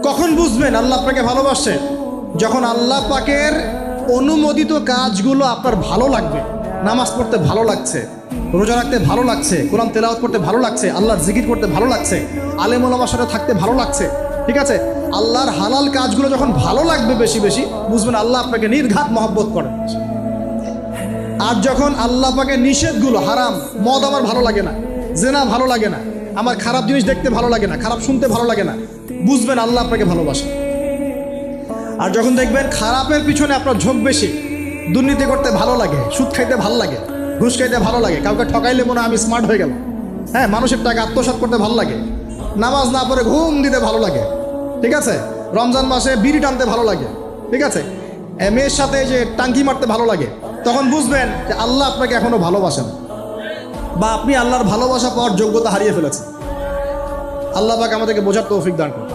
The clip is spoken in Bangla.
কখন বুঝবেন আল্লাহ আপনাকে ভালোবাসে? যখন আল্লাহ পাকের অনুমোদিত কাজগুলো আপনার ভালো লাগবে। নামাজ পড়তে ভালো লাগছে, রোজা রাখতে ভালো লাগছে, কোরআন তেলাওয়াত করতে ভালো লাগছে, আল্লাহর জিকির করতে ভালো লাগছে, আলেম ওলামার সাথে থাকতে ভালো লাগছে। ঠিক আছে, আল্লাহর হালাল কাজগুলো যখন ভালো লাগবে বেশি বেশি, বুঝবেন আল্লাহ আপনাকে নির্ঘাত মহব্বত করেন। আর যখন আল্লাহ পাকের নিষেধগুলো, হারাম, মদ আমার ভালো লাগে না, জেনা ভালো লাগে না, আমার খারাপ জিনিস দেখতে ভালো লাগে না, খারাপ শুনতে ভালো লাগে না, বুঝবেন আল্লাহ আপনাকে ভালোবাসে। আর যখন দেখবেন খারাপের পিছনে আপনার ঝোঁক বেশি, দুর্নীতি করতে ভালো লাগে, সুদ খাইতে ভালো লাগে, ঘুষ খাইতে ভালো লাগে, কাউকে ঠকাইলে মনে হয় আমি স্মার্ট হয়ে গেলাম, হ্যাঁ, মানুষের টাকা আত্মসাৎ করতে ভালো লাগে, নামাজ না পড়ে ঘুম দিতে ভালো লাগে, ঠিক আছে, রমজান মাসে বিড়ি টানতে ভালো লাগে, ঠিক আছে, মেয়ের সাথে যে টাঙ্কি মারতে ভালো লাগে, তখন বুঝবেন যে আল্লাহ আপনাকে এখনো ভালোবাসেন, বা আপনি আল্লাহর ভালোবাসা পাওয়ার যোগ্যতা হারিয়ে ফেলেছেন। আল্লাহ পাক আমাদেরকে বোঝার তৌফিক দান করুন।